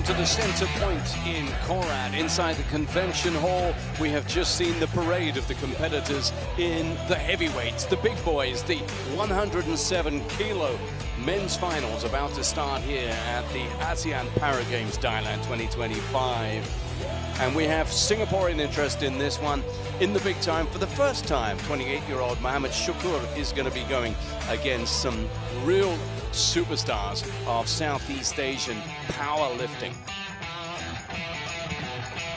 welcome to the center point in Korat. Inside the convention hall, we have just seen the parade of the competitors in the heavyweights, the big boys, the 107 kilo men's finals about to start here at the ASEAN Para Games Thailand 2025. And we have Singaporean interest in this one in the big time. For the first time, 28-year-old Mohammed Shukur is going to be going against some real superstars of Southeast Asian powerlifting.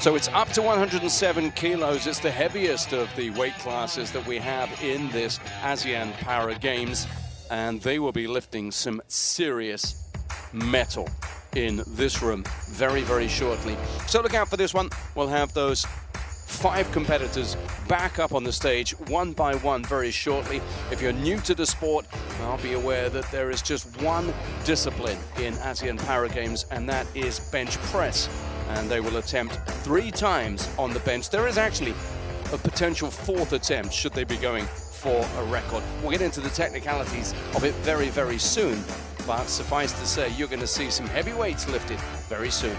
So it's up to 107 kilos. It's the heaviest of the weight classes that we have in this ASEAN Para Games. And they will be lifting some serious metal in this room very, very shortly. So look out for this one. We'll have those 5 competitors back up on the stage one by one very shortly. If you're new to the sport, I'll be aware that there is just one discipline in ASEAN Para Games, and that is bench press. And they will attempt 3 times on the bench. There is actually a potential 4th attempt should they be going for a record. We'll get into the technicalities of it very, very soon. But suffice to say, you're going to see some heavyweights lifted very soon.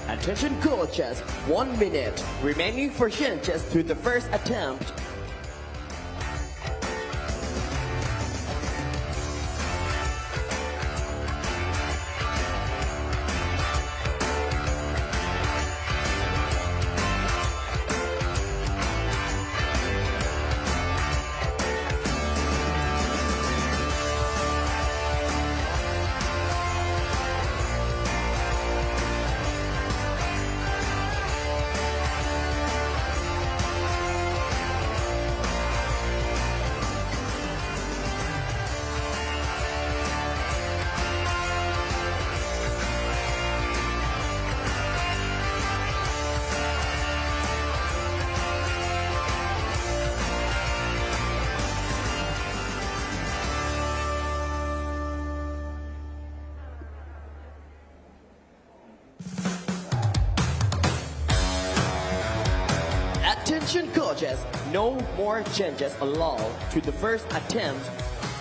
Attention coaches, 1 minute remaining for changes to the first attempt. Attention coaches, no more changes allowed to the first attempt.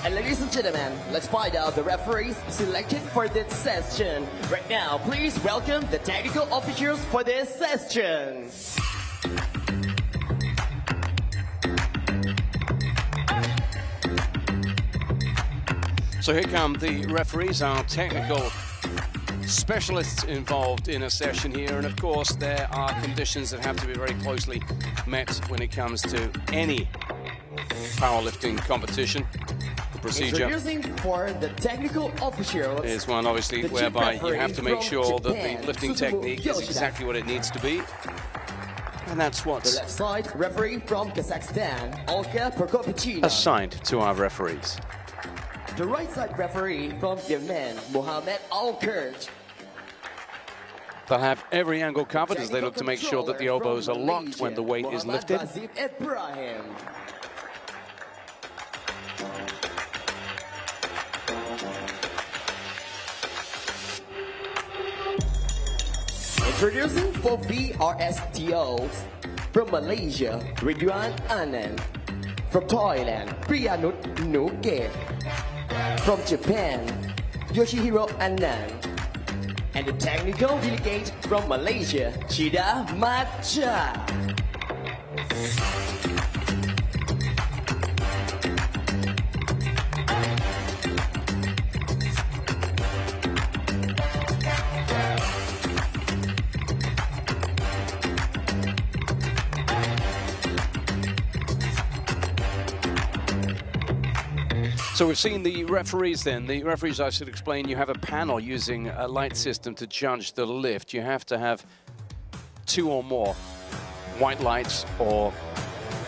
And ladies and gentlemen, let's find out the referees selected for this session. Right now, please welcome the technical officials for this session. So here come the referees, our technical specialists involved in a session here, and of course there are conditions that have to be very closely met when it comes to any powerlifting competition. The procedure Introducing for the technical officials is one obviously whereby you have to make sure that the lifting technique is exactly what it needs to be, and that's what's the left side referee from Kazakhstan, Olga Prokopychina, assigned to our referees. The right side referee from Yemen, Mohammed Al-Kurj. They'll have every angle covered as they look to make sure that the elbows are locked when the weight is lifted. Introducing for VRSTOs from Malaysia, Ridwan Anand. From Thailand, Priyanut Nuket. From Japan, Yoshihiro Anand. And the technical delegate from Malaysia, Chida Macha. So we've seen the referees then. The referees, I should explain, you have a panel using a light system to judge the lift. You have to have 2 or more white lights or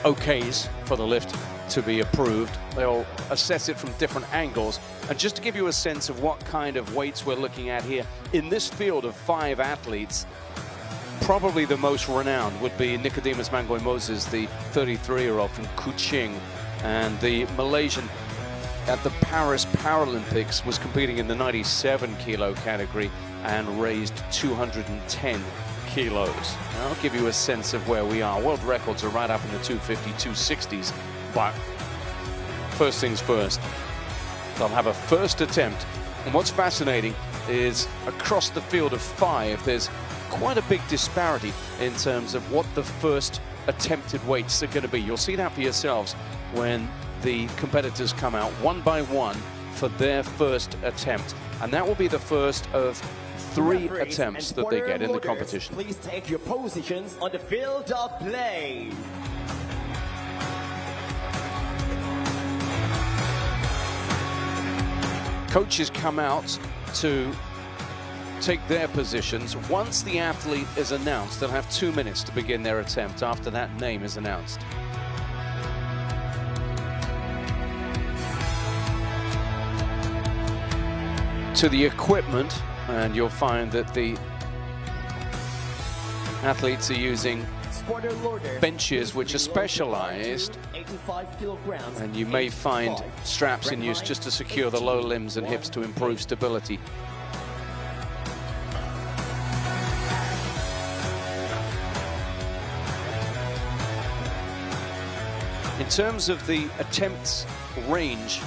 OKs for the lift to be approved. They'll assess it from different angles. And just to give you a sense of what kind of weights we're looking at here, in this field of 5 athletes, probably the most renowned would be Nicodemus Mangoy Moses, the 33-year-old from Kuching, and the Malaysian at the Paris Paralympics was competing in the 97 kilo category and raised 210 kilos. And I'll give you a sense of where we are. World records are right up in the 250, 260s, but first things first, they'll have a first attempt. And what's fascinating is across the field of 5, there's quite a big disparity in terms of what the first attempted weights are going to be. You'll see that for yourselves when the competitors come out one by one for their first attempt, and that will be the first of 3 attempts that they get in the competition. Please take your positions on the field of play. Coaches come out to take their positions. Once the athlete is announced, they'll have 2 minutes to begin their attempt after that name is announced. To the equipment, and you'll find that the athletes are using benches which are specialized, and you may find straps in use just to secure the lower limbs and hips to improve stability. In terms of the attempts range,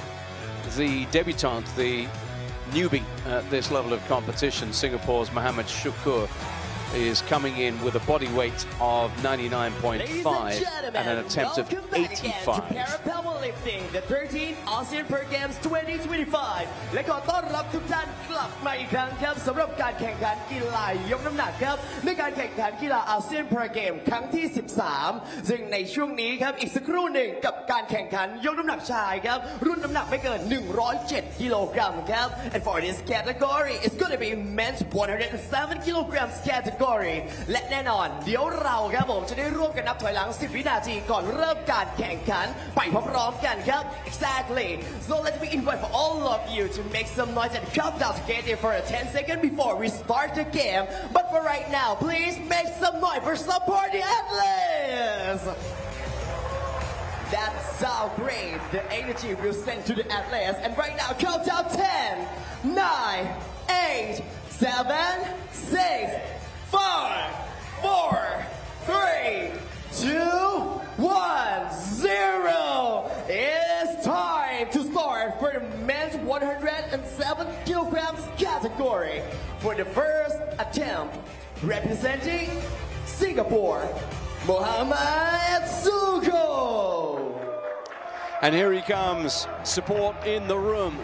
the debutant, the newbie at this level of competition, Singapore's Mohammed Shukur, is coming in with a body weight of 99.5 and an attempt of 85. Powerlifting, the 13th ASEAN Per Games 2025 และขอต้อนรับทุกท่านกลับมาอีกครั้งครับสำหรับการแข่งขันกีฬายกน้ำหนักครับในการแข่งขันกีฬาอาเซียน Per Games ครั้งที่ 13 ซึ่งในช่วงนี้ครับอีกสักครู่หนึ่งกับการแข่งขันยกน้ำหนักชายครับรุ่นน้ำหนักไม่เกิน 107 กิโลกรัมครับ and for this category it's going to be men's 107 kilograms category และแน่นอนเดี๋ยวเราครับผมจะได้ร่วมกันนับถอยหลัง 10 วินาทีก่อนเริ่มการแข่งขันไปพร้อมๆกันครับ exactly so let me invite for all of you to make some noise and count down together for a 10 seconds before we start the game but for right now please make some noise for supporting athletes. That sounds great. The energy will send to the athletes. And right now, count down 10, 9, 8, 7, 6, 5, 4, 3, 2, 1, 0. It's time to start for the men's 107 kilograms category for the first attempt. Representing Singapore, Mohammed Shukur. And here he comes, support in the room.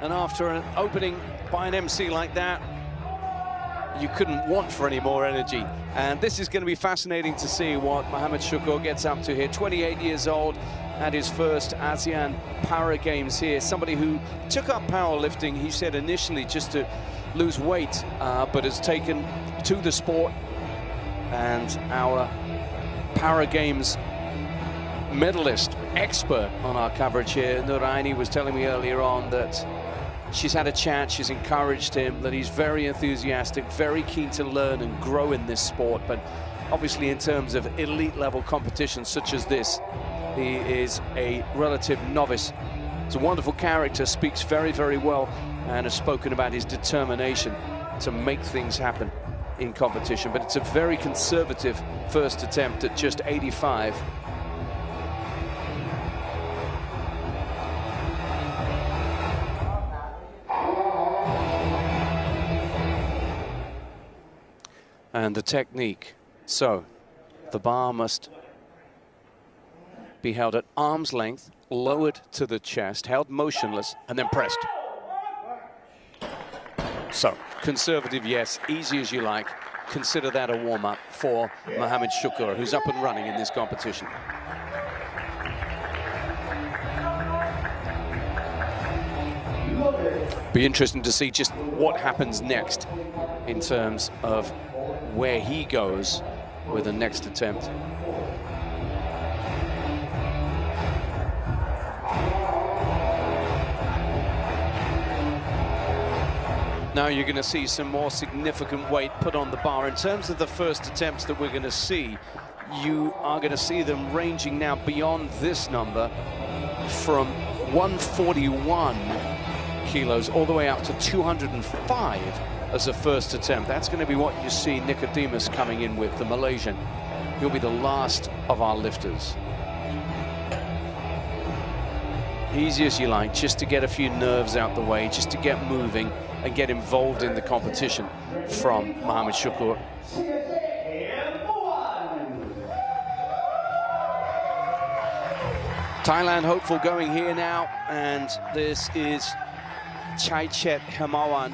And after an opening by an MC like that, you couldn't want for any more energy. And this is going to be fascinating to see what Mohammed Shukur gets up to here. 28 years old at his first ASEAN Para Games here. Somebody who took up powerlifting, he said initially just to lose weight, but has taken to the sport. And our Para Games medalist, expert on our coverage here, Nuraini, was telling me earlier on that she's had a chat, she's encouraged him, that he's very enthusiastic, very keen to learn and grow in this sport. But obviously in terms of elite level competitions such as this, he is a relative novice. He's a wonderful character, speaks very, very well, and has spoken about his determination to make things happen in competition. But it's a very conservative first attempt at just 85. and the technique. So the bar must be held at arm's length, lowered to the chest, held motionless, and then pressed. So conservative, yes, easy as you like. Consider that a warm-up for Mohammed Shukur, who's up and running in this competition. Be interesting to see just what happens next in terms of where he goes with the next attempt. Now you're going to see some more significant weight put on the bar. In terms of the first attempts that we're going to see, you are going to see them ranging now beyond this number from 141 kilos all the way up to 205 as a first attempt. That's going to be what you see Nicodemus coming in with, the Malaysian. He'll be the last of our lifters. Easy as you like, just to get a few nerves out the way, just to get moving and get involved in the competition from Mohammed Shukur. Thailand hopeful going here now, and this is Chaichet Hemawan.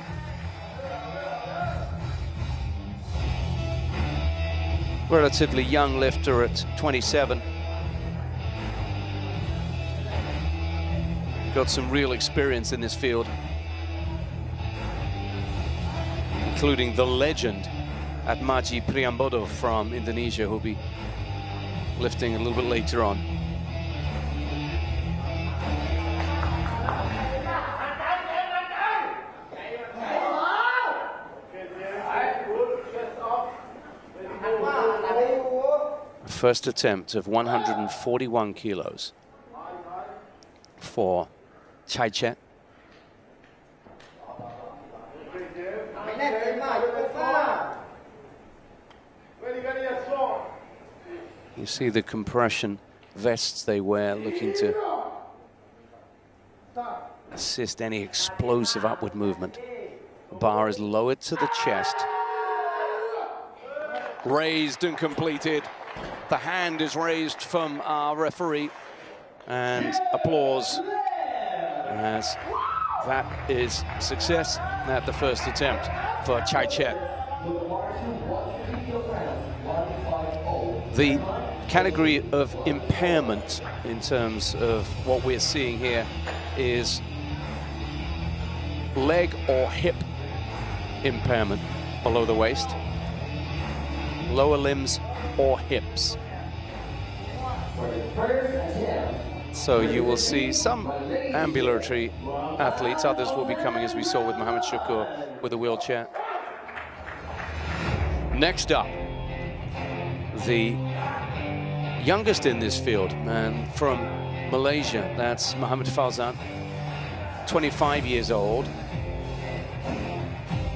Relatively young lifter at 27. Got some real experience in this field, including the legend Atmaji Priambodo from Indonesia, who'll be lifting a little bit later on. First attempt of 141 kilos for Chaichet. You see the compression vests they wear, looking to assist any explosive upward movement. The bar is lowered to the chest, raised and completed. The hand is raised from our referee, and applause as that is success at the first attempt for Chaichet. The category of impairment in terms of what we're seeing here is leg or hip impairment below the waist, lower limbs or hips. So you will see some ambulatory athletes, others will be coming, as we saw with Mohammed Shukur, with a wheelchair. Next up, the youngest in this field, and from Malaysia, that's Mohammed Fauzan, 25 years old,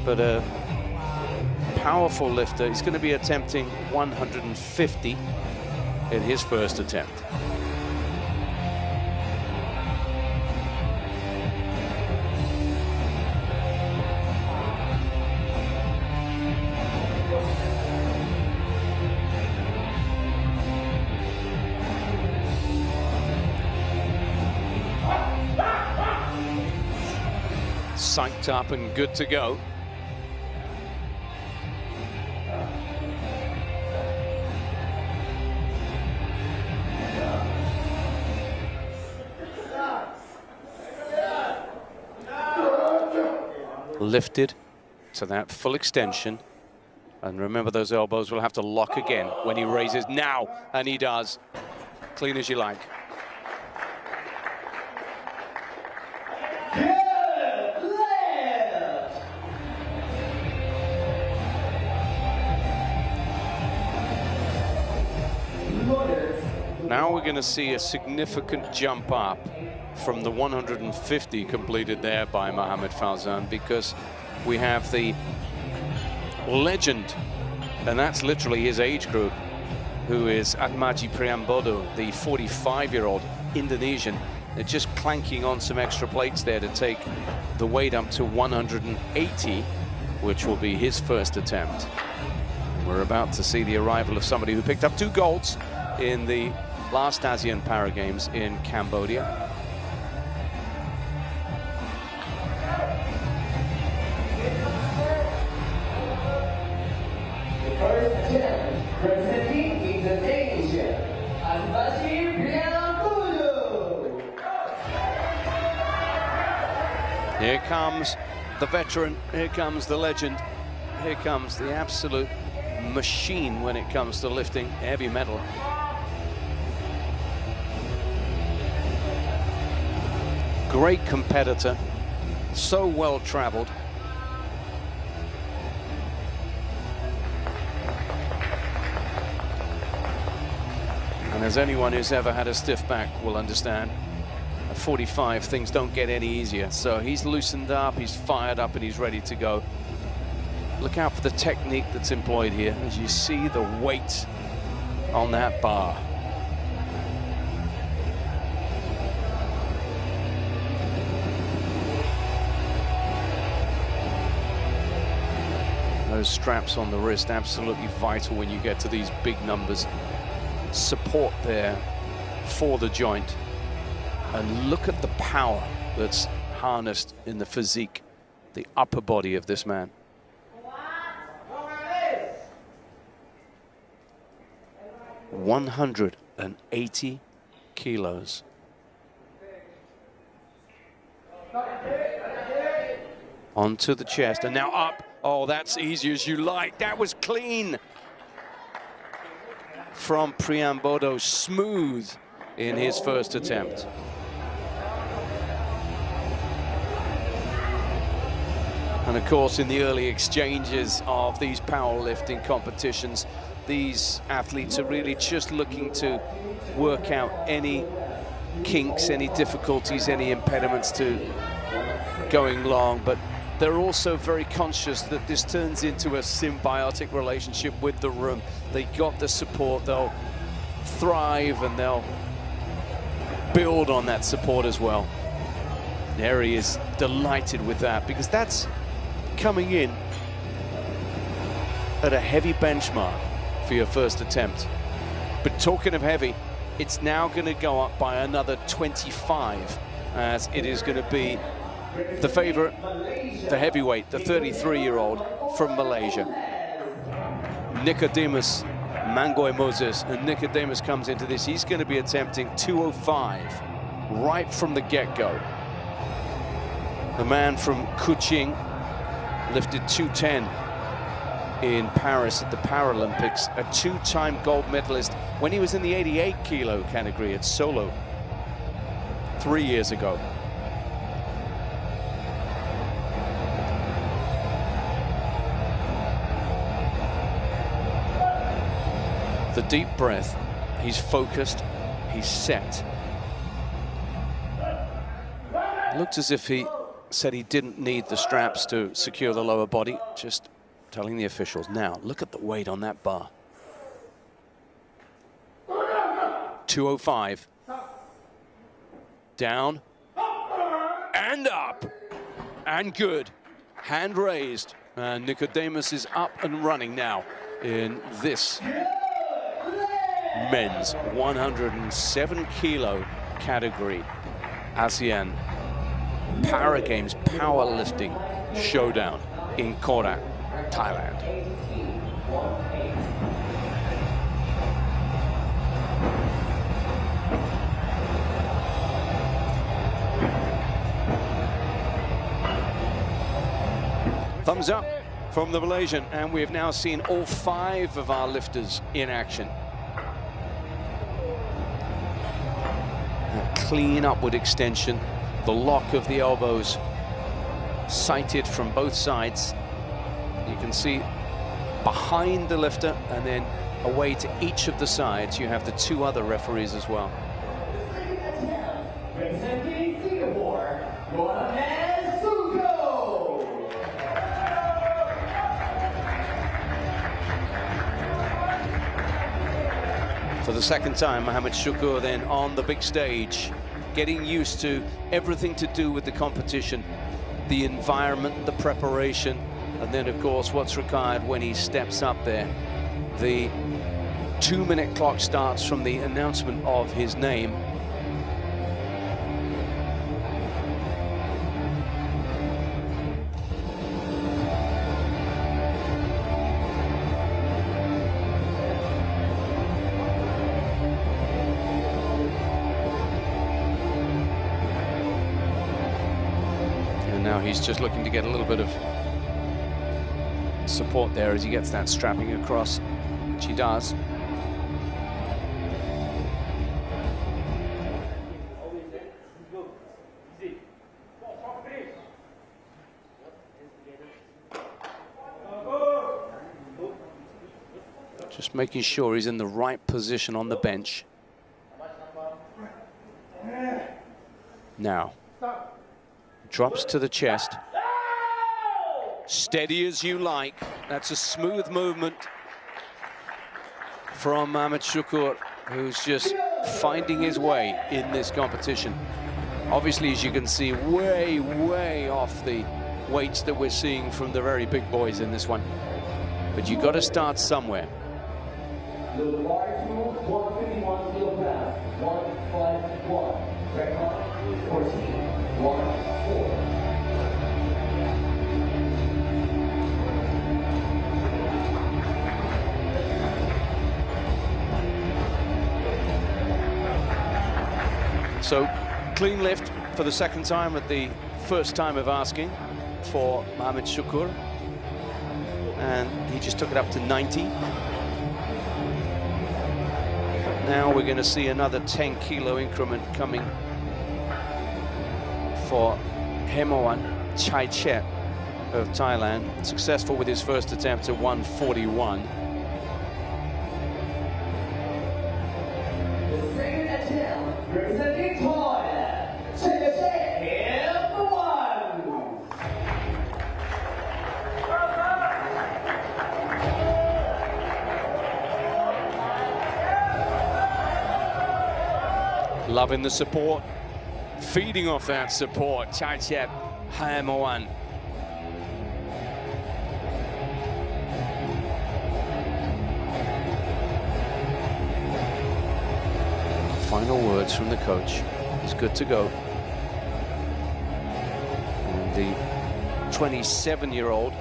but a powerful lifter. He's going to be attempting 150 in his first attempt. Psyched up and good to go. Lifted to that full extension, and remember those elbows will have to lock again when he raises now, and he does. Clean as you like. Now we're going to see a significant jump up from the 150 completed there by Mohammed Fauzan, because we have the legend, and that's literally his age group, who is Atmaji Priambodo, the 45-year-old Indonesian. They're just clanking on some extra plates there to take the weight up to 180, which will be his first attempt. We're about to see the arrival of somebody who picked up 2 golds in the last ASEAN Para Games in Cambodia. Representing Indonesia, Here comes the veteran, here comes the legend, here comes the absolute machine when it comes to lifting heavy metal. Great competitor, so well traveled. And as anyone who's ever had a stiff back will understand, at 45 things don't get any easier. So he's loosened up, he's fired up, and he's ready to go. Look out for the technique that's employed here as you see the weight on that bar. Those straps on the wrist, absolutely vital when you get to these big numbers. Support there for the joint, and look at the power that's harnessed in the physique, the upper body of this man. $180 kilos. Onto the chest, and now up. Oh, that's easy as you like. That was clean from Priambodo, smooth in his first attempt. And of course, in the early exchanges of these powerlifting competitions, these athletes are really just looking to work out any kinks, any difficulties, any impediments to going long, but they're also very conscious that this turns into a symbiotic relationship with the room. They got the support, they'll thrive and they'll build on that support as well. Neri is delighted with that because that's coming in at a heavy benchmark for your first attempt. But talking of heavy, it's now going to go up by another 25 as it is going to be the favorite, the heavyweight, the 33-year-old from Malaysia, Nicodemus Mangoy Moses. And Nicodemus comes into this, he's going to be attempting 205 right from the get-go. The man from Kuching lifted 210 in Paris at the Paralympics, a 2-time gold medalist when he was in the 88 kilo category at Solo 3 years ago. The deep breath, he's focused, he's set. Looked as if he said he didn't need the straps to secure the lower body, just telling the officials. Now, look at the weight on that bar. 205. Down. And up. And good. Hand raised. And Nicodemus is up and running now in this men's 107 kilo category ASEAN Para Games powerlifting showdown in Korat, Thailand. Thumbs up from the Malaysian, and we have now seen all 5 of our lifters in action. A clean upward extension, the lock of the elbows sighted from both sides. You can see behind the lifter, and then away to each of the sides you have the 2 other referees as well. Representing Singapore, For the second time, Mohamed Shukur then on the big stage, getting used to everything to do with the competition, the environment, the preparation, and then of course what's required when he steps up there the 2-minute clock starts from the announcement of his name. And now he's just looking to get a little bit of support there as he gets that strapping across, which he does. Just making sure he's in the right position on the bench. Now, drops to the chest. Steady as you like. That's a smooth movement from Mohamed Shukur, who's just finding his way in this competition. Obviously, as you can see, way, way off the weights that we're seeing from the very big boys in this one. But you've got to start somewhere. The large move, 151 kilograms, 151. Record 14, 1, 4. So, clean lift for the second time at the first time of asking for Mohamed Shukur. And he just took it up to 90. Now we're going to see another 10-kilo increment coming for Hemowan Chaichep of Thailand. Successful with his first attempt at 141. The second attempt, representing Thailand, Hemowan. Loving the support, feeding off that support, Chaichep Hemowan. Final words from the coach. He's good to go. And the 27-year-old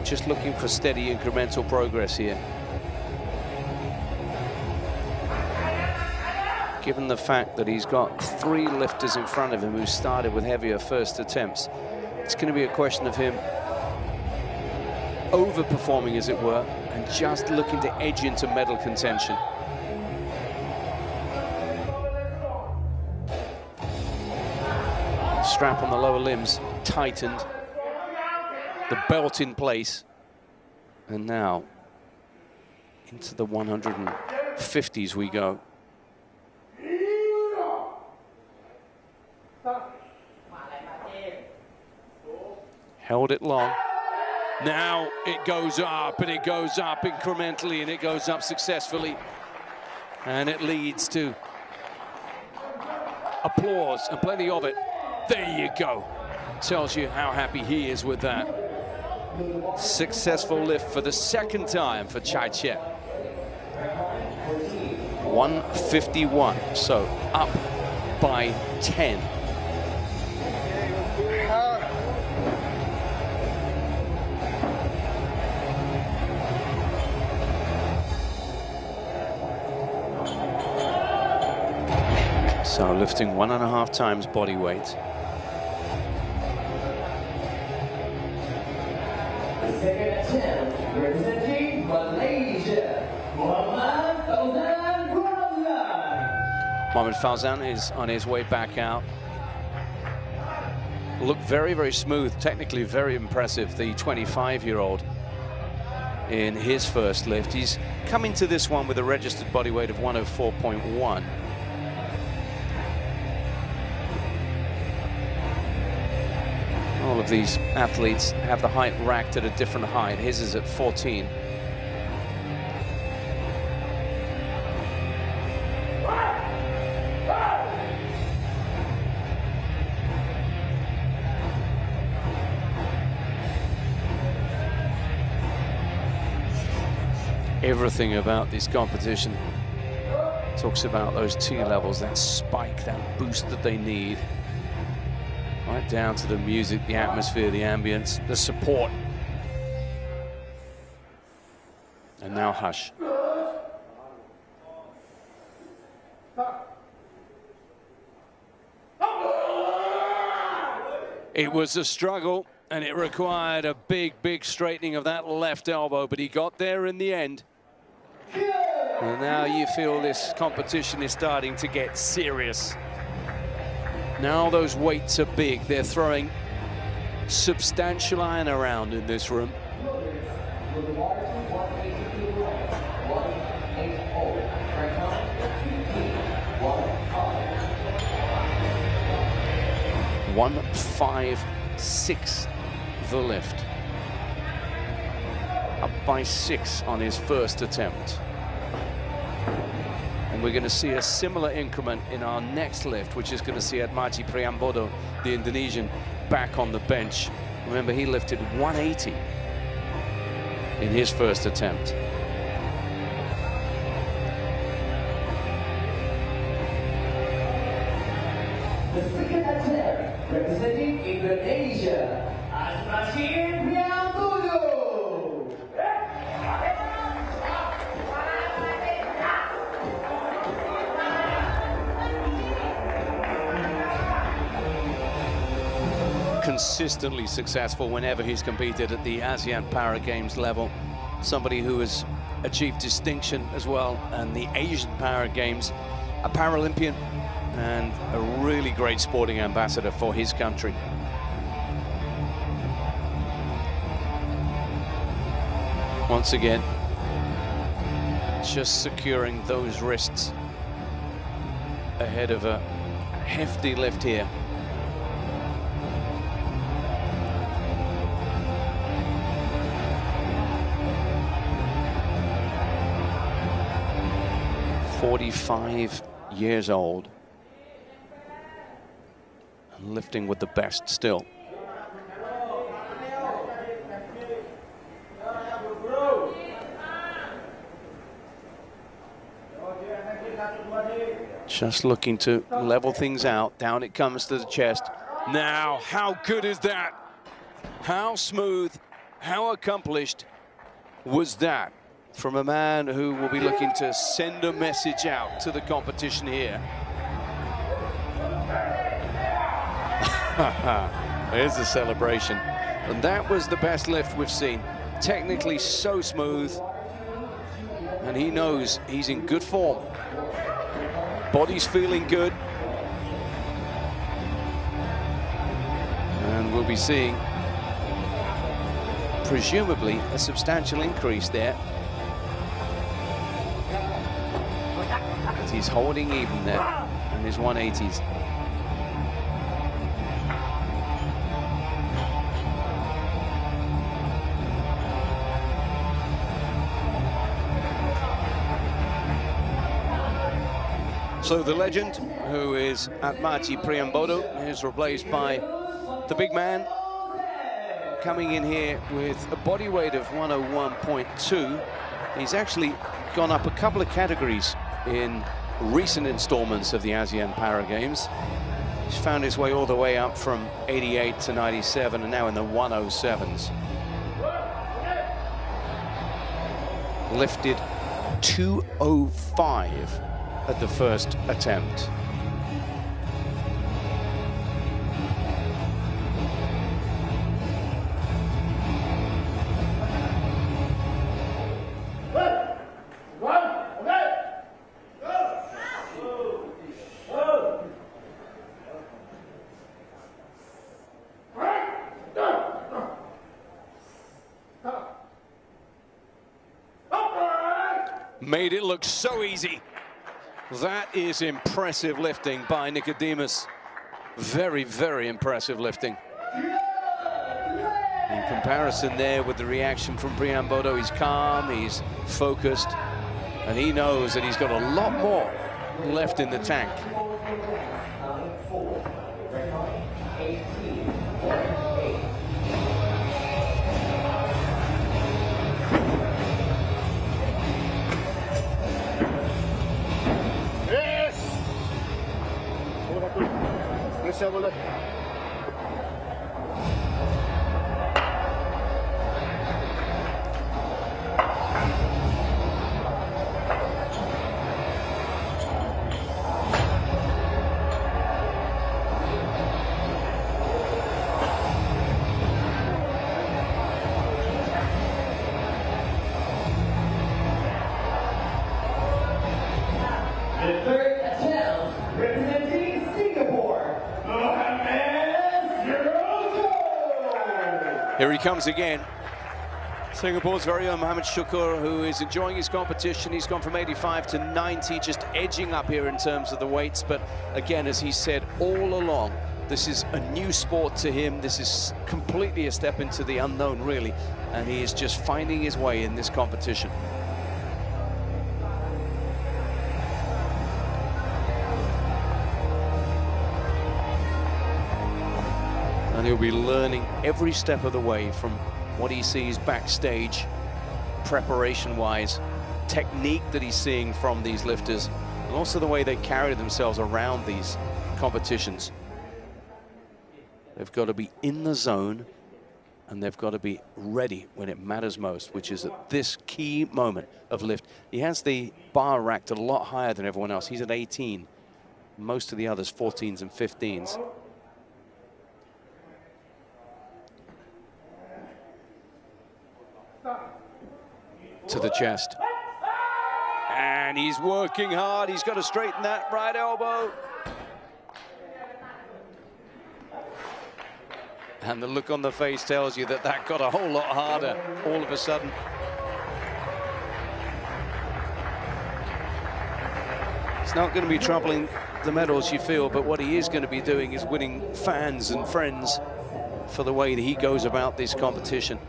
just looking for steady incremental progress here. Given the fact that he's got 3 lifters in front of him who started with heavier first attempts, it's going to be a question of him overperforming, as it were, and just looking to edge into medal contention. Strap on the lower limbs tightened, the belt in place, and now into the 150s we go. Held it long. Now it goes up, and it goes up incrementally, and it goes up successfully. And it leads to applause, and plenty of it. There you go. Tells you how happy he is with that. Successful lift for the second time for Chaichep. 151, so up by 10. So lifting 1.5 times body weight. The second attempt, representing Malaysia, Mohamed Fauzan. Mohamed Fauzan is on his way back out. Looked very, very smooth, technically very impressive, the 25-year-old in his first lift. He's coming to this one with a registered body weight of 104.1. All of these athletes have the height racked at a different height. His is at 14. everything about this competition. Talks about those T levels, that spike, that boost that they need. Right down to the music, the atmosphere, the ambience, the support. And now hush. It was a struggle, and it required a big straightening of that left elbow, but he got there in the end. And now you feel this competition is starting to get serious. Now those weights are big. They're throwing substantial iron around in this room. $156 the lift. Up by 6 on his first attempt. And we're going to see a similar increment in our next lift, which is going to see Atmaji Priambodo, the Indonesian, back on the bench. Remember, he lifted 180 in his first attempt. The second attempt, representing Indonesia, Atmaji Priambodo. Consistently successful whenever he's competed at the ASEAN Para Games level. Somebody who has achieved distinction as well, and the Asian Para Games, a Paralympian, and a really great sporting ambassador for his country. Once again, just securing those wrists ahead of a hefty lift here. "45 years old, and lifting with the best still." Just looking to level things out. Down it comes to the chest. Now, how good is that? How smooth, how accomplished was that from a man who will be looking to send a message out to the competition here? There's the celebration. And that was the best lift we've seen. Technically so smooth. And he knows he's in good form. Body's feeling good. And we'll be seeing, presumably, a substantial increase there. But he's holding even there in his 180s. So the legend, who is Atmaji Priambodo, is replaced by the big man, coming in here with a body weight of 101.2. He's actually gone up a couple of categories in recent installments of the ASEAN Para Games. He's found his way all the way up from 88 to 97 and now in the 107s. Lifted 205 at the first attempt. Made it look so easy. That is impressive lifting by Nicodemus. Very, very impressive lifting. In comparison there with the reaction from Priambodo, he's calm, he's focused, and he knows that he's got a lot more left in the tank. หมดเลย The third attempt, representing Singapore, Here he comes again. Singapore's very own Mohammed Shukur, who is enjoying his competition. He's gone from 85 to 90, just edging up here in terms of the weights. But again, as he said all along, this is a new sport to him. This is completely a step into the unknown, really. And he is just finding his way in this competition. And he'll be learning every step of the way from what he sees backstage, preparation-wise, technique that he's seeing from these lifters, and also the way they carry themselves around these competitions. They've got to be in the zone, and they've got to be ready when it matters most, which is at this key moment of lift. He has the bar racked a lot higher than everyone else. He's at 18. Most of the others, 14s and 15s. To the chest. And he's working hard. He's got to straighten that right elbow. And the look on the face tells you that that got a whole lot harder all of a sudden. It's not going to be troubling the medals, you feel, but what he is going to be doing is winning fans and friends for the way that he goes about this competition.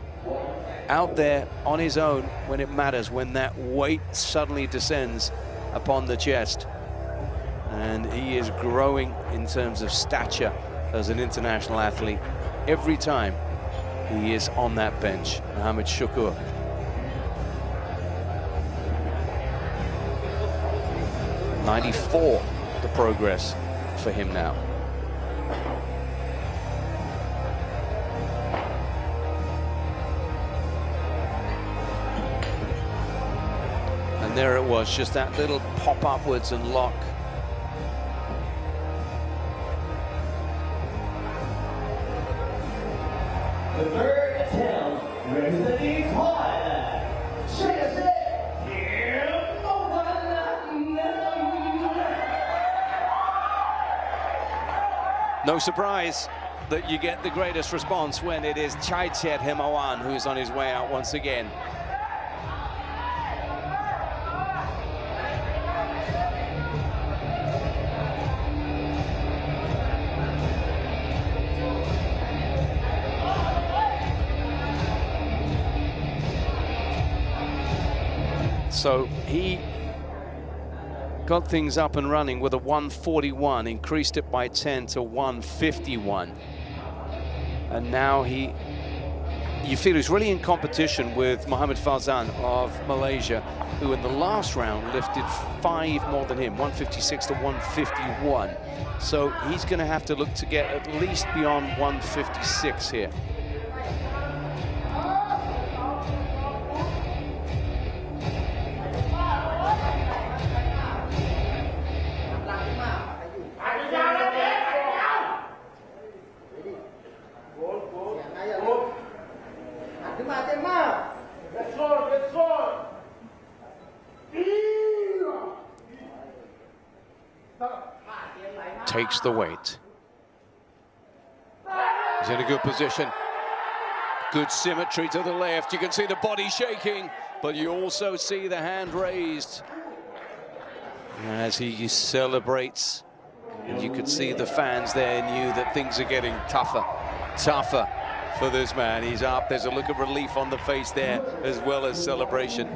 Out there on his own when it matters, when that weight suddenly descends upon the chest. And he is growing in terms of stature as an international athlete every time he is on that bench. Mohammed Shukur. '94, the progress for him now. And there it was, just that little pop upwards and lock. The third attempt, representing Thailand. No surprise that you get the greatest response when it is Chaichet Himawan who's on his way out once again. So he got things up and running with a 141, increased it by 10 to 151. And now you feel he's really in competition with Mohammed Fauzan of Malaysia, who in the last round lifted 5 more than him, 156 to 151. So he's going to have to look to get at least beyond 156 here. Takes the weight. He's in a good position. Good symmetry to the left. You can see the body shaking, but you also see the hand raised as he celebrates. And you could see the fans there knew that things are getting tougher for this man. He's up. There's a look of relief on the face there, as well as celebration.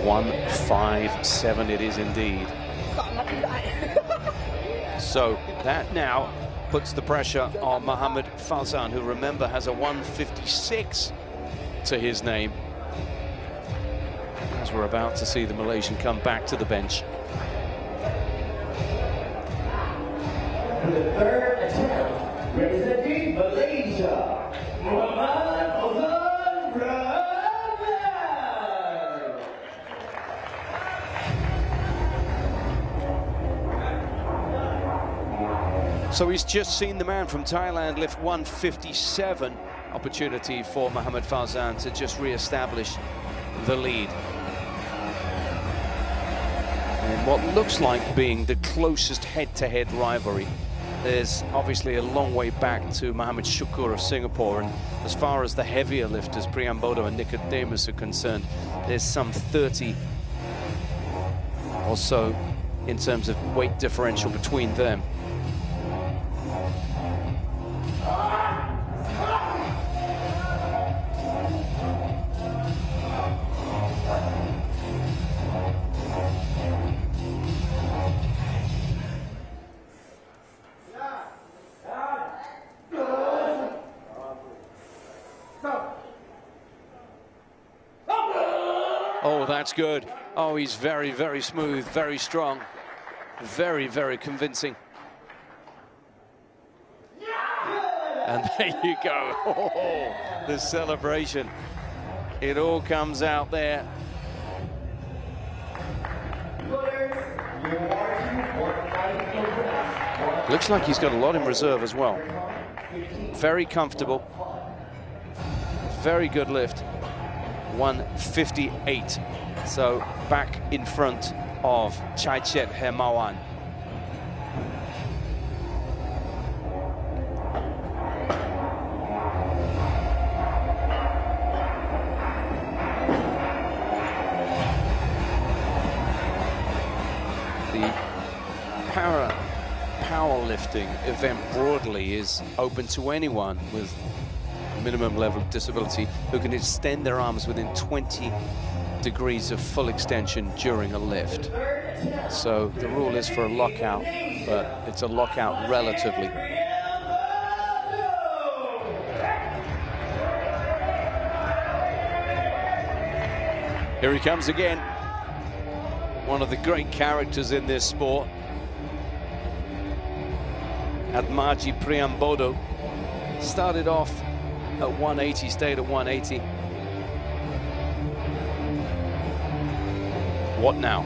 157 it is indeed. So that now puts the pressure on Mohammed Fauzan, who, remember, has a 156 to his name. As we're about to see the Malaysian come back to the bench. For the third attempt, representing Malaysia, Muhammad Ozan Rahman. So he's just seen the man from Thailand lift 157. Opportunity for Mohamed Farzan to just re-establish the lead. And what looks like being the closest head-to-head rivalry. There's obviously a long way back to Mohamed Shukur of Singapore, and as far as the heavier lifters, Priambodo and Nicodemus, are concerned, there's some 30 or so in terms of weight differential between them. Oh, that's good. Oh, he's very, very smooth, very strong, very, very convincing. And there you go. Oh, the celebration. It all comes out there. Looks like he's got a lot in reserve as well. Very comfortable. Very good lift. 158. So back in front of Chaichet Hermawan. The powerlifting event broadly is open to anyone with minimum level of disability who can extend their arms within 20 degrees of full extension during a lift. So the rule is for a lockout, but it's a lockout relatively. Here he comes again. One of the great characters in this sport. Atmaji Priambodo started off at 180, stayed at 180. What now?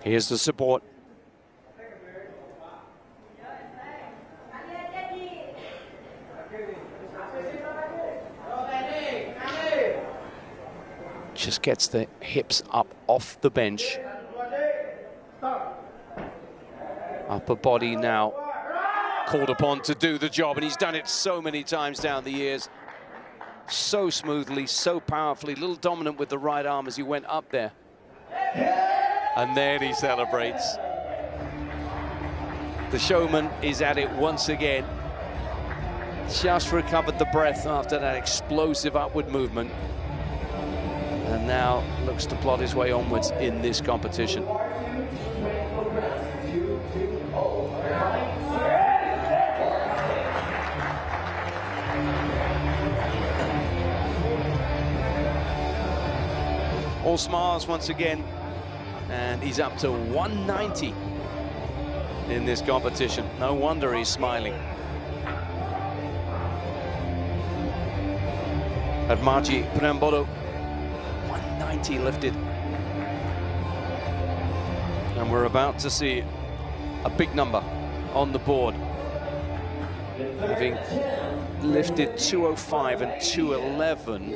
Here's the support. Just gets the hips up off the bench. Upper body now called upon to do the job, and he's done it so many times down the years. So smoothly, so powerfully, a little dominant with the right arm as he went up there. And then he celebrates. The showman is at it once again. Just recovered the breath after that explosive upward movement. And now looks to plot his way onwards in this competition. All smiles once again. And he's up to 190 in this competition. No wonder he's smiling. Atmaji Priambodo, 190 lifted. And we're about to see a big number on the board. Having lifted 205 and 211.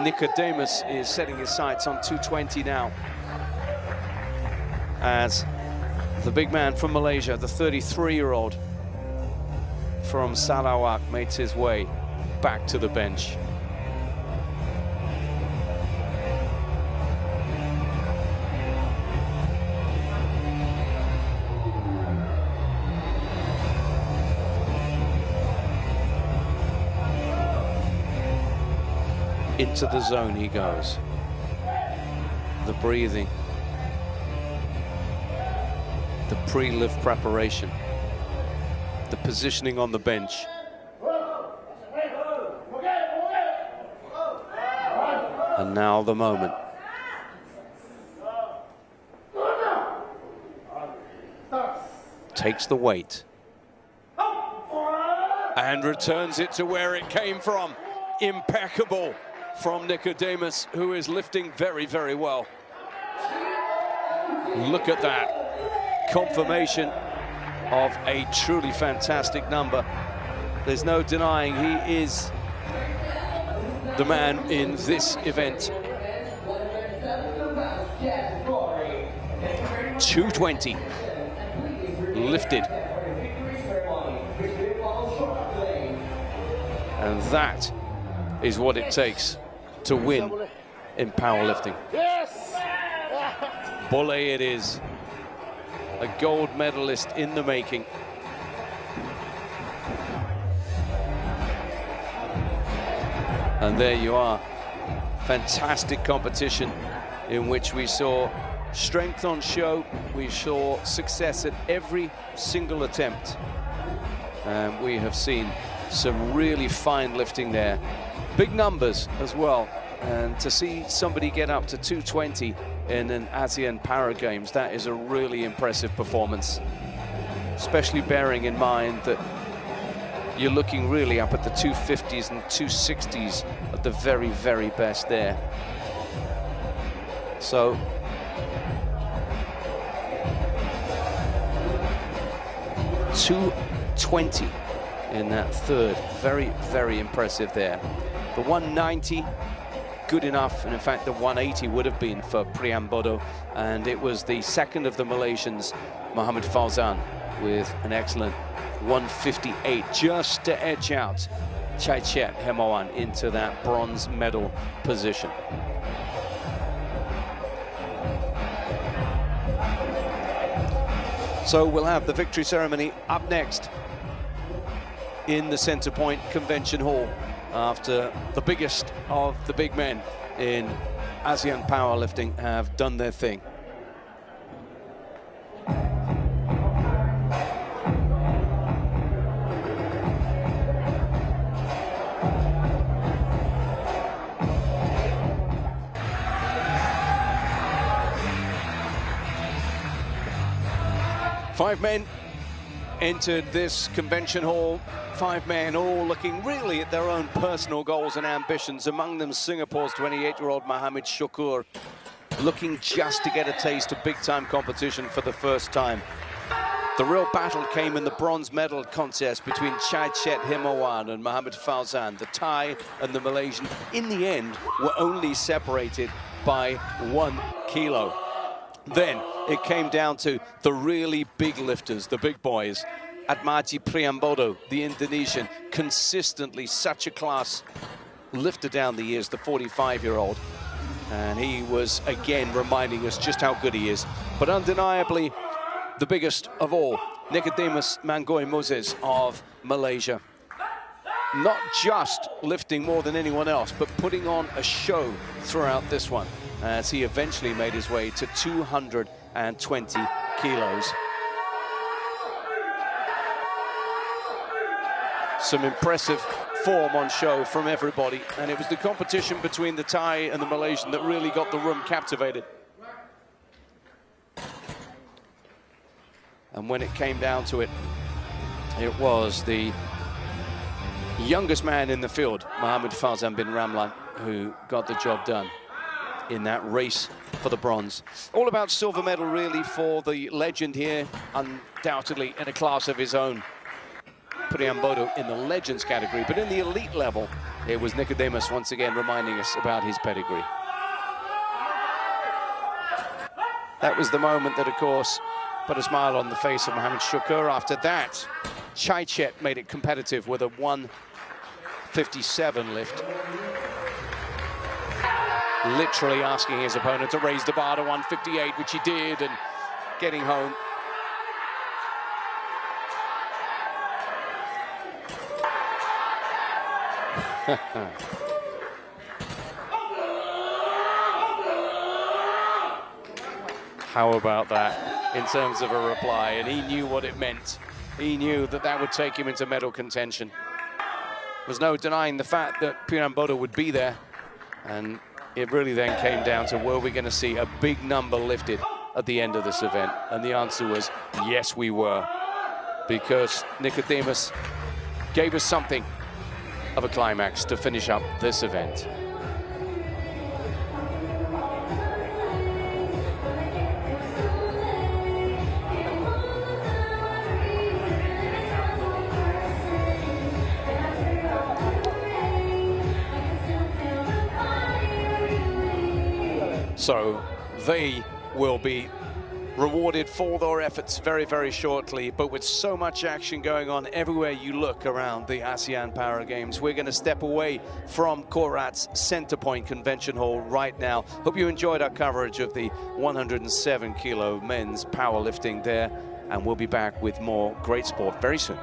Nicodemus is setting his sights on 220 now, as the big man from Malaysia, the 33-year-old from Sarawak, makes his way back to the bench. Into the zone he goes. The breathing. The pre-lift preparation. The positioning on the bench. And now the moment. Takes the weight. And returns it to where it came from. Impeccable from Nicodemus, who is lifting very, very well. Look at that. Confirmation of a truly fantastic number. There's no denying he is the man in this event. 220 lifted. And that is what it takes to win in powerlifting. Yes! Bole it is. A gold medalist in the making. And there you are. Fantastic competition in which we saw strength on show. We saw success at every single attempt. And we have seen some really fine lifting there. Big numbers as well. And to see somebody get up to 220 in an ASEAN Para Games, that is a really impressive performance. Especially bearing in mind that you're looking really up at the 250s and 260s at the very, very best there. So, $220 in that third. Very, very impressive there. The 190, good enough, and in fact the 180 would have been for Priambodo, and it was the second of the Malaysians, Muhammad Fauzan, with an excellent 158, just to edge out Chaichet Hemawan into that bronze medal position. So we'll have the victory ceremony up next in the Centre Point Convention Hall after the biggest of the big men in ASEAN powerlifting have done their thing. Five men entered this convention hall. Five men all looking really at their own personal goals and ambitions. Among them, Singapore's 28-year-old Mohamed Shukur, looking just to get a taste of big-time competition for the first time. The real battle came in the bronze medal contest between Chaichet Hemawan and Mohamed Fauzan. The Thai and the Malaysian, in the end, were only separated by 1 kilo. Then it came down to the really big lifters, the big boys. Atmaji Priambodo, the Indonesian, consistently such a class lifter down the years, the 45-year-old. And he was, again, reminding us just how good he is. But undeniably, the biggest of all, Nicodemus Mangoy Moses of Malaysia. Not just lifting more than anyone else, but putting on a show throughout this one, as he eventually made his way to 220 kilos. Some impressive form on show from everybody, and it was the competition between the Thai and the Malaysian that really got the room captivated. And when it came down to it, it was the youngest man in the field, Mohamed Fauzan bin Ramlan, who got the job done in that race for the bronze. All about silver medal really for the legend here, undoubtedly in a class of his own. Priambodo in the legends category, but in the elite level, it was Nicodemus once again reminding us about his pedigree. That was the moment that, of course, put a smile on the face of Mohamed Shukur. After that, Chaichet made it competitive with a 157 lift. Literally asking his opponent to raise the bar to 158, which he did, and getting home. How about that in terms of a reply? And he knew what it meant. He knew that that would take him into medal contention. There's no denying the fact that Piramboda would be there. And it really then came down to, were we going to see a big number lifted at the end of this event? And the answer was, yes, we were. Because Nicodemus gave us something of a climax to finish up this event. So they will be rewarded for their efforts very, very shortly. But with so much action going on everywhere you look around the ASEAN Para Games, we're going to step away from Korat's Centerpoint Convention Hall right now. Hope you enjoyed our coverage of the 107 kilo men's powerlifting there. And we'll be back with more great sport very soon.